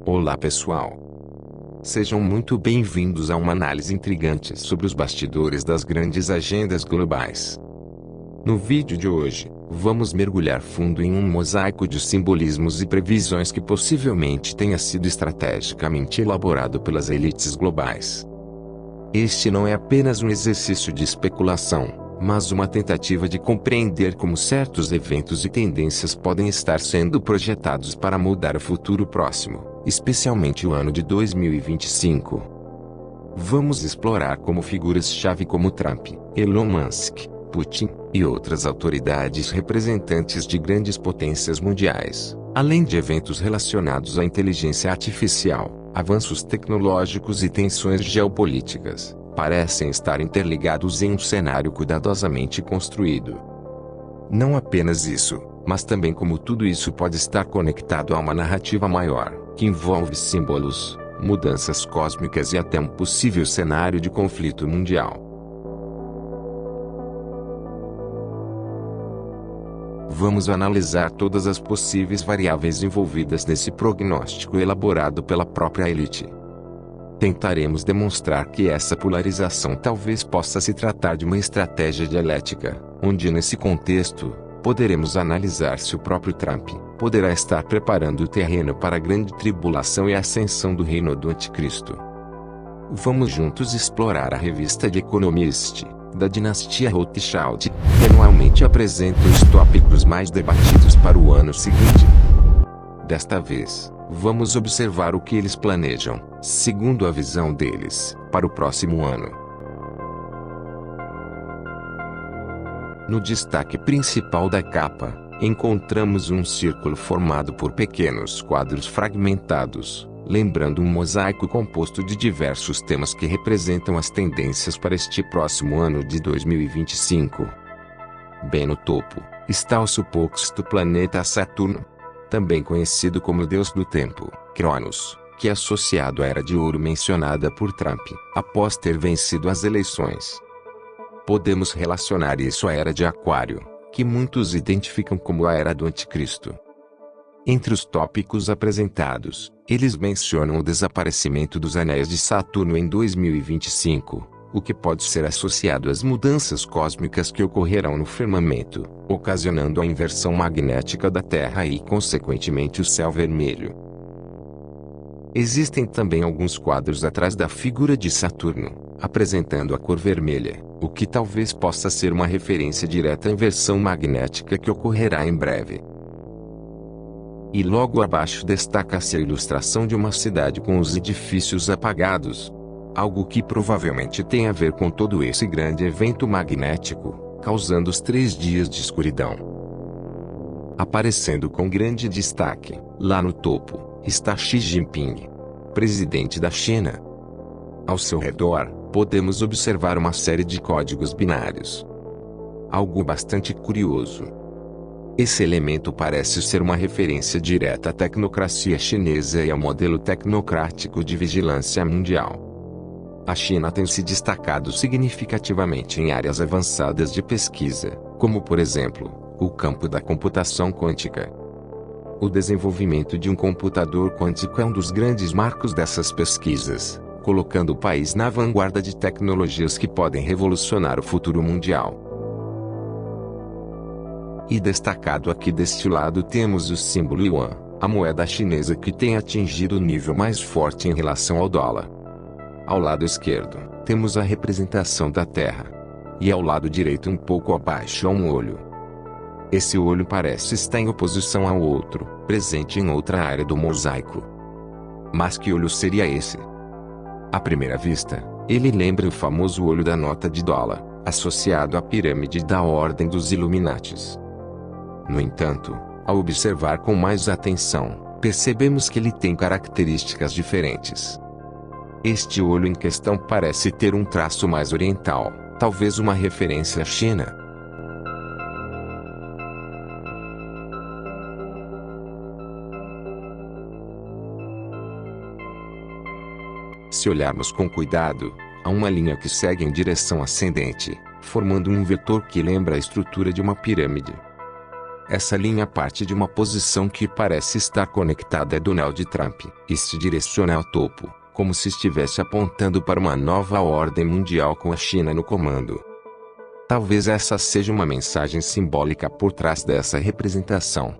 Olá pessoal! Sejam muito bem-vindos a uma análise intrigante sobre os bastidores das grandes agendas globais. No vídeo de hoje, vamos mergulhar fundo em um mosaico de simbolismos e previsões que possivelmente tenha sido estrategicamente elaborado pelas elites globais. Este não é apenas um exercício de especulação, mas uma tentativa de compreender como certos eventos e tendências podem estar sendo projetados para mudar o futuro próximo, especialmente o ano de 2025. Vamos explorar como figuras-chave como Trump, Elon Musk, Putin e outras autoridades representantes de grandes potências mundiais, além de eventos relacionados à inteligência artificial, avanços tecnológicos e tensões geopolíticas, parecem estar interligados em um cenário cuidadosamente construído. Não apenas isso, mas também como tudo isso pode estar conectado a uma narrativa maior, que envolve símbolos, mudanças cósmicas e até um possível cenário de conflito mundial. Vamos analisar todas as possíveis variáveis envolvidas nesse prognóstico elaborado pela própria elite. Tentaremos demonstrar que essa polarização talvez possa se tratar de uma estratégia dialética, onde nesse contexto, poderemos analisar se o próprio Trump poderá estar preparando o terreno para a grande tribulação e a ascensão do reino do Anticristo. Vamos juntos explorar a revista The Economist, da dinastia Rothschild, que anualmente apresenta os tópicos mais debatidos para o ano seguinte. Desta vez, vamos observar o que eles planejam, segundo a visão deles, para o próximo ano. No destaque principal da capa, encontramos um círculo formado por pequenos quadros fragmentados, lembrando um mosaico composto de diversos temas que representam as tendências para este próximo ano de 2025. Bem no topo, está o suposto planeta Saturno, também conhecido como Deus do Tempo, Cronos, que é associado à Era de Ouro mencionada por Trump, após ter vencido as eleições. Podemos relacionar isso à Era de Aquário, que muitos identificam como a Era do Anticristo. Entre os tópicos apresentados, eles mencionam o desaparecimento dos anéis de Saturno em 2025, o que pode ser associado às mudanças cósmicas que ocorrerão no firmamento, ocasionando a inversão magnética da Terra e, consequentemente, o céu vermelho. Existem também alguns quadros atrás da figura de Saturno, apresentando a cor vermelha, o que talvez possa ser uma referência direta à inversão magnética que ocorrerá em breve. E logo abaixo destaca-se a ilustração de uma cidade com os edifícios apagados, algo que provavelmente tem a ver com todo esse grande evento magnético, causando os 3 dias de escuridão. Aparecendo com grande destaque, lá no topo, está Xi Jinping, presidente da China. Ao seu redor, podemos observar uma série de códigos binários. Algo bastante curioso. Esse elemento parece ser uma referência direta à tecnocracia chinesa e ao modelo tecnocrático de vigilância mundial. A China tem se destacado significativamente em áreas avançadas de pesquisa, como por exemplo, o campo da computação quântica. O desenvolvimento de um computador quântico é um dos grandes marcos dessas pesquisas, colocando o país na vanguarda de tecnologias que podem revolucionar o futuro mundial. E destacado aqui deste lado temos o símbolo Yuan, a moeda chinesa que tem atingido o nível mais forte em relação ao dólar. Ao lado esquerdo, temos a representação da Terra. E ao lado direito um pouco abaixo há um olho. Esse olho parece estar em oposição ao outro, presente em outra área do mosaico. Mas que olho seria esse? À primeira vista, ele lembra o famoso olho da nota de dólar, associado à pirâmide da Ordem dos Illuminatis. No entanto, ao observar com mais atenção, percebemos que ele tem características diferentes. Este olho em questão parece ter um traço mais oriental, talvez uma referência à China. Se olharmos com cuidado, há uma linha que segue em direção ascendente, formando um vetor que lembra a estrutura de uma pirâmide. Essa linha parte de uma posição que parece estar conectada a Donald Trump e se direciona ao topo, como se estivesse apontando para uma nova ordem mundial com a China no comando. Talvez essa seja uma mensagem simbólica por trás dessa representação.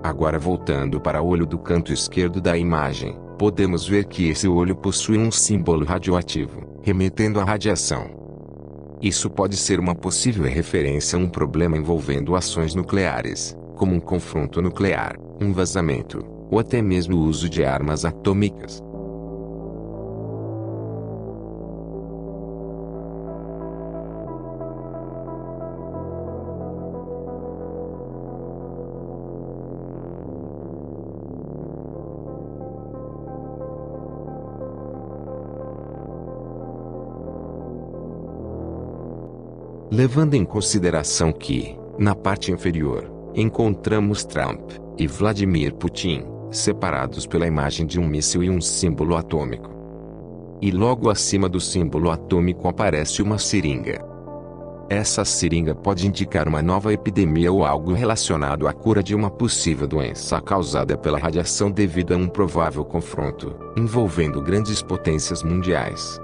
Agora voltando para o olho do canto esquerdo da imagem, podemos ver que esse olho possui um símbolo radioativo, remetendo à radiação. Isso pode ser uma possível referência a um problema envolvendo ações nucleares, como um confronto nuclear, um vazamento, ou até mesmo o uso de armas atômicas. Levando em consideração que, na parte inferior, encontramos Trump e Vladimir Putin, separados pela imagem de um míssil e um símbolo atômico. E logo acima do símbolo atômico aparece uma seringa. Essa seringa pode indicar uma nova epidemia ou algo relacionado à cura de uma possível doença causada pela radiação devido a um provável confronto, envolvendo grandes potências mundiais.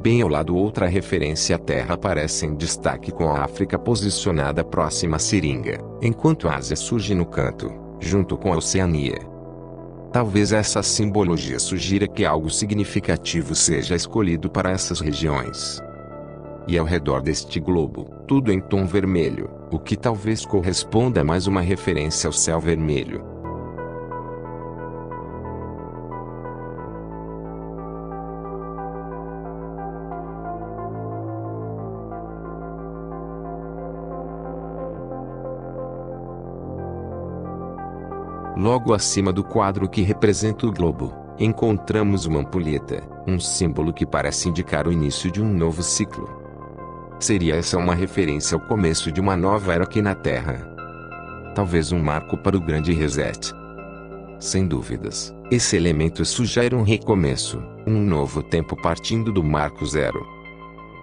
Bem ao lado outra referência à Terra aparece em destaque com a África posicionada próxima à seringa, enquanto a Ásia surge no canto, junto com a Oceania. Talvez essa simbologia sugira que algo significativo seja escolhido para essas regiões. E ao redor deste globo, tudo em tom vermelho, o que talvez corresponda a mais uma referência ao céu vermelho. Logo acima do quadro que representa o globo, encontramos uma ampulheta, um símbolo que parece indicar o início de um novo ciclo. Seria essa uma referência ao começo de uma nova era aqui na Terra? Talvez um marco para o grande reset. Sem dúvidas, esse elemento sugere um recomeço, um novo tempo partindo do marco zero.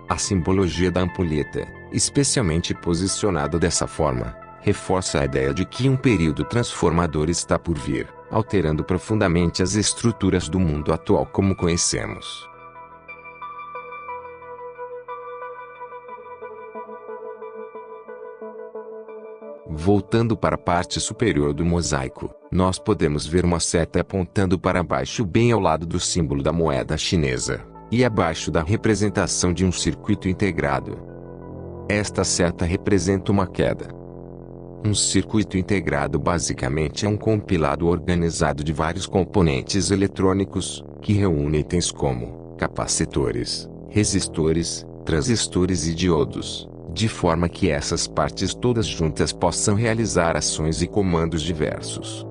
A simbologia da ampulheta, especialmente posicionada dessa forma, reforça a ideia de que um período transformador está por vir, alterando profundamente as estruturas do mundo atual como conhecemos. Voltando para a parte superior do mosaico, nós podemos ver uma seta apontando para baixo bem ao lado do símbolo da moeda chinesa, e abaixo da representação de um circuito integrado. Esta seta representa uma queda. Um circuito integrado basicamente é um compilado organizado de vários componentes eletrônicos, que reúne itens como capacitores, resistores, transistores e diodos, de forma que essas partes todas juntas possam realizar ações e comandos diversos.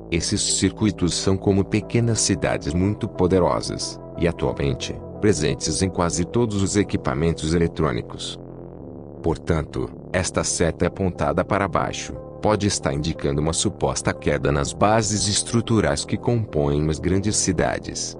Esses circuitos são como pequenas cidades muito poderosas, e atualmente, presentes em quase todos os equipamentos eletrônicos. Portanto, esta seta apontada para baixo, pode estar indicando uma suposta queda nas bases estruturais que compõem as grandes cidades.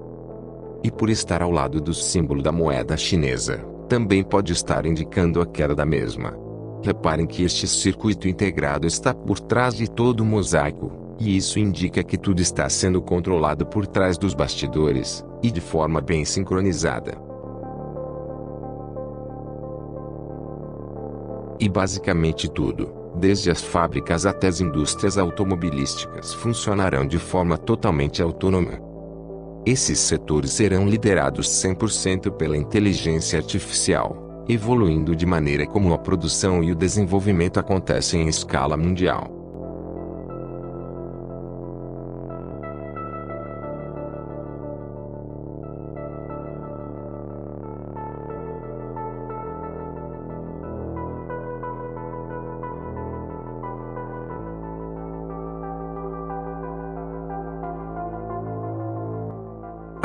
E por estar ao lado do símbolo da moeda chinesa, também pode estar indicando a queda da mesma. Reparem que este circuito integrado está por trás de todo o mosaico, e isso indica que tudo está sendo controlado por trás dos bastidores, e de forma bem sincronizada. E basicamente tudo, desde as fábricas até as indústrias automobilísticas, funcionarão de forma totalmente autônoma. Esses setores serão liderados 100% pela inteligência artificial, evoluindo de maneira como a produção e o desenvolvimento acontecem em escala mundial.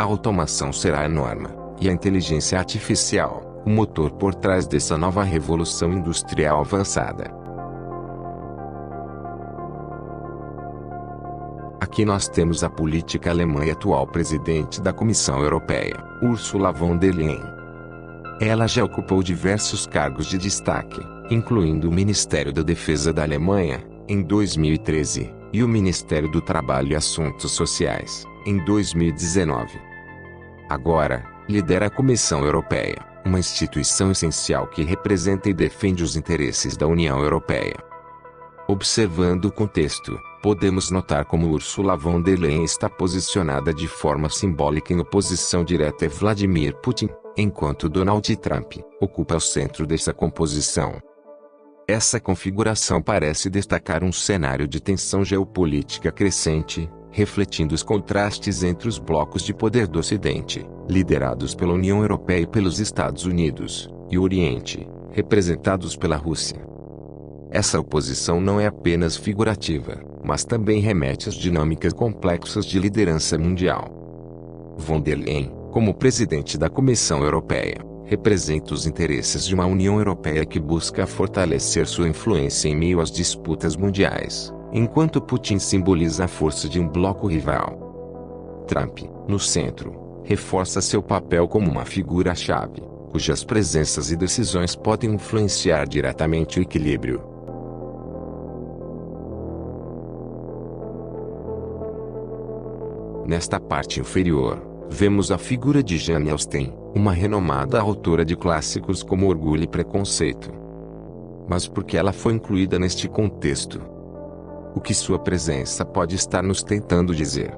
A automação será a norma, e a inteligência artificial, o motor por trás dessa nova revolução industrial avançada. Aqui nós temos a política alemã e atual presidente da Comissão Europeia, Ursula von der Leyen. Ela já ocupou diversos cargos de destaque, incluindo o Ministério da Defesa da Alemanha, em 2013, e o Ministério do Trabalho e Assuntos Sociais, em 2019. Agora, lidera a Comissão Europeia, uma instituição essencial que representa e defende os interesses da União Europeia. Observando o contexto, podemos notar como Ursula von der Leyen está posicionada de forma simbólica em oposição direta a Vladimir Putin, enquanto Donald Trump ocupa o centro dessa composição. Essa configuração parece destacar um cenário de tensão geopolítica crescente, refletindo os contrastes entre os blocos de poder do Ocidente, liderados pela União Europeia e pelos Estados Unidos, e o Oriente, representados pela Rússia. Essa oposição não é apenas figurativa, mas também remete às dinâmicas complexas de liderança mundial. Von der Leyen, como presidente da Comissão Europeia, representa os interesses de uma União Europeia que busca fortalecer sua influência em meio às disputas mundiais, enquanto Putin simboliza a força de um bloco rival. Trump, no centro, reforça seu papel como uma figura-chave, cujas presenças e decisões podem influenciar diretamente o equilíbrio. Nesta parte inferior, vemos a figura de Jane Austen, uma renomada autora de clássicos como Orgulho e Preconceito. Mas por que ela foi incluída neste contexto? O que sua presença pode estar nos tentando dizer?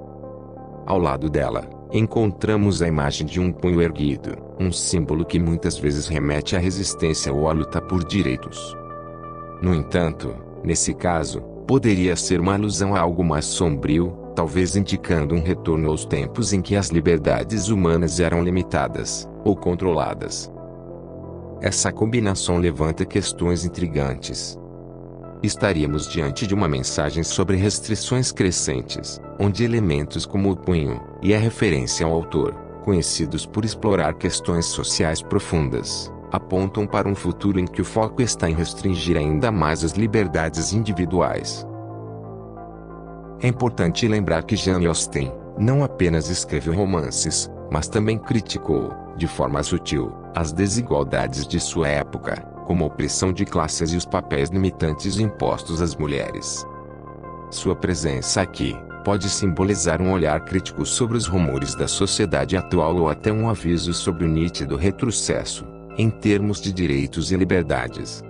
Ao lado dela, encontramos a imagem de um punho erguido, um símbolo que muitas vezes remete à resistência ou à luta por direitos. No entanto, nesse caso, poderia ser uma alusão a algo mais sombrio, talvez indicando um retorno aos tempos em que as liberdades humanas eram limitadas, ou controladas. Essa combinação levanta questões intrigantes. Estaríamos diante de uma mensagem sobre restrições crescentes, onde elementos como o punho, e a referência ao autor, conhecidos por explorar questões sociais profundas, apontam para um futuro em que o foco está em restringir ainda mais as liberdades individuais. É importante lembrar que Jane Austen não apenas escreveu romances, mas também criticou, de forma sutil, as desigualdades de sua época, como a opressão de classes e os papéis limitantes impostos às mulheres. Sua presença aqui pode simbolizar um olhar crítico sobre os rumores da sociedade atual ou até um aviso sobre o nítido retrocesso, em termos de direitos e liberdades.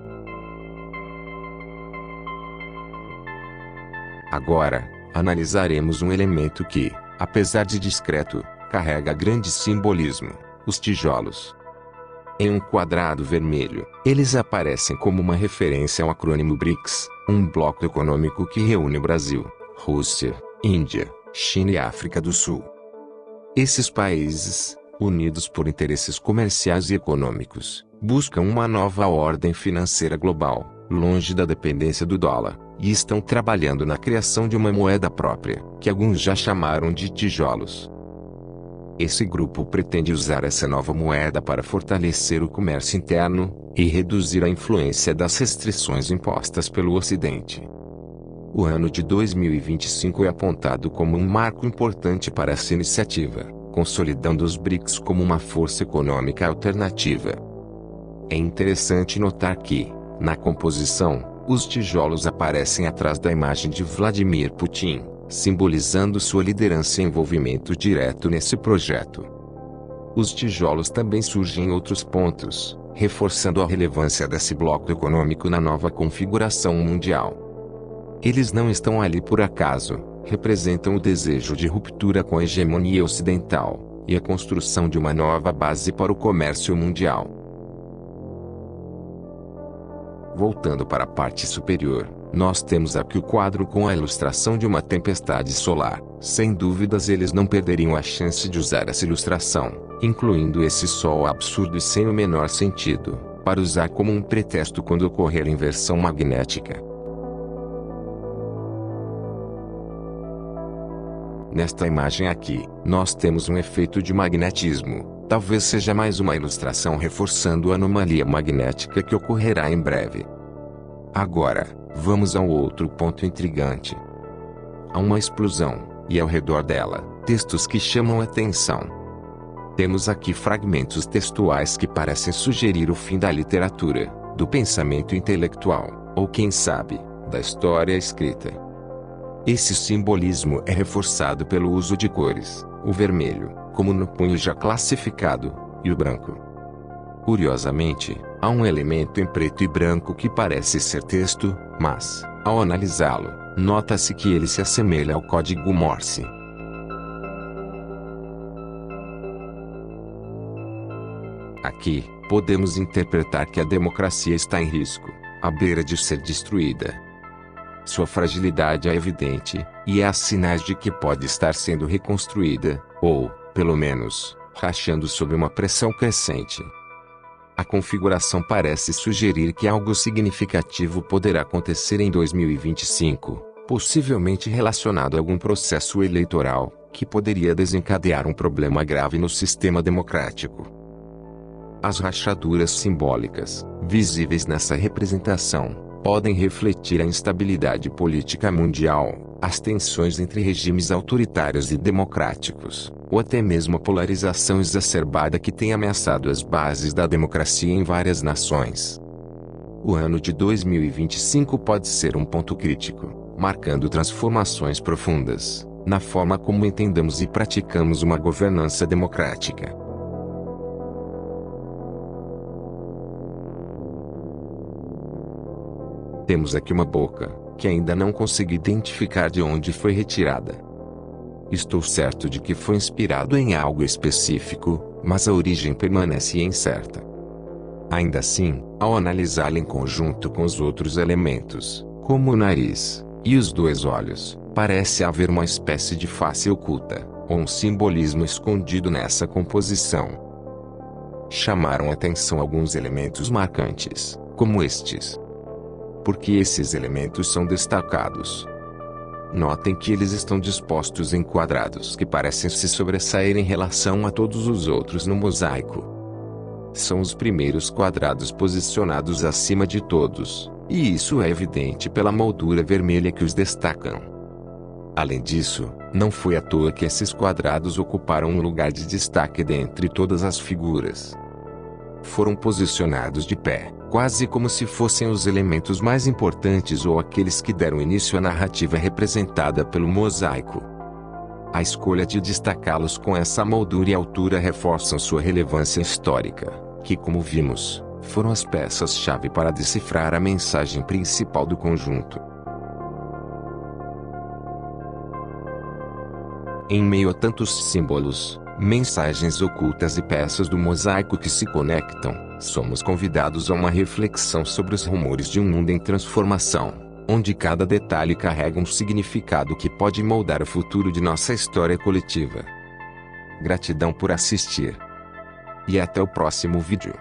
Agora, analisaremos um elemento que, apesar de discreto, carrega grande simbolismo: os tijolos. Em um quadrado vermelho, eles aparecem como uma referência ao acrônimo BRICS, um bloco econômico que reúne Brasil, Rússia, Índia, China e África do Sul. Esses países, unidos por interesses comerciais e econômicos, buscam uma nova ordem financeira global, longe da dependência do dólar, e estão trabalhando na criação de uma moeda própria, que alguns já chamaram de tijolos. Esse grupo pretende usar essa nova moeda para fortalecer o comércio interno e reduzir a influência das restrições impostas pelo Ocidente. O ano de 2025 é apontado como um marco importante para essa iniciativa, consolidando os BRICS como uma força econômica alternativa. É interessante notar que, na composição, os tijolos aparecem atrás da imagem de Vladimir Putin, simbolizando sua liderança e envolvimento direto nesse projeto. Os tijolos também surgem em outros pontos, reforçando a relevância desse bloco econômico na nova configuração mundial. Eles não estão ali por acaso, representam o desejo de ruptura com a hegemonia ocidental e a construção de uma nova base para o comércio mundial. Voltando para a parte superior, nós temos aqui o quadro com a ilustração de uma tempestade solar. Sem dúvidas, eles não perderiam a chance de usar essa ilustração, incluindo esse sol absurdo e sem o menor sentido, para usar como um pretexto quando ocorrer a inversão magnética. Nesta imagem aqui, nós temos um efeito de magnetismo. Talvez seja mais uma ilustração reforçando a anomalia magnética que ocorrerá em breve. Agora, vamos ao outro ponto intrigante. Há uma explosão, e ao redor dela, textos que chamam a atenção. Temos aqui fragmentos textuais que parecem sugerir o fim da literatura, do pensamento intelectual, ou quem sabe, da história escrita. Esse simbolismo é reforçado pelo uso de cores, o vermelho, como no punho já classificado, e o branco. Curiosamente, há um elemento em preto e branco que parece ser texto, mas, ao analisá-lo, nota-se que ele se assemelha ao código Morse. Aqui, podemos interpretar que a democracia está em risco, à beira de ser destruída. Sua fragilidade é evidente, e há sinais de que pode estar sendo reconstruída, ou, pelo menos, rachando sob uma pressão crescente. A configuração parece sugerir que algo significativo poderá acontecer em 2025, possivelmente relacionado a algum processo eleitoral, que poderia desencadear um problema grave no sistema democrático. As rachaduras simbólicas, visíveis nessa representação, podem refletir a instabilidade política mundial, as tensões entre regimes autoritários e democráticos, ou até mesmo a polarização exacerbada que tem ameaçado as bases da democracia em várias nações. O ano de 2025 pode ser um ponto crítico, marcando transformações profundas, na forma como entendemos e praticamos uma governança democrática. Temos aqui uma boca, que ainda não consegui identificar de onde foi retirada. Estou certo de que foi inspirado em algo específico, mas a origem permanece incerta. Ainda assim, ao analisá-la em conjunto com os outros elementos, como o nariz e os dois olhos, parece haver uma espécie de face oculta, ou um simbolismo escondido nessa composição. Chamaram a atenção alguns elementos marcantes, como estes. Porque esses elementos são destacados. Notem que eles estão dispostos em quadrados que parecem se sobressair em relação a todos os outros no mosaico. São os primeiros quadrados posicionados acima de todos, e isso é evidente pela moldura vermelha que os destacam. Além disso, não foi à toa que esses quadrados ocuparam um lugar de destaque dentre todas as figuras. Foram posicionados de pé, quase como se fossem os elementos mais importantes ou aqueles que deram início à narrativa representada pelo mosaico. A escolha de destacá-los com essa moldura e altura reforçam sua relevância histórica, que, como vimos, foram as peças-chave para decifrar a mensagem principal do conjunto. Em meio a tantos símbolos, mensagens ocultas e peças do mosaico que se conectam, somos convidados a uma reflexão sobre os rumores de um mundo em transformação, onde cada detalhe carrega um significado que pode moldar o futuro de nossa história coletiva. Gratidão por assistir. E até o próximo vídeo.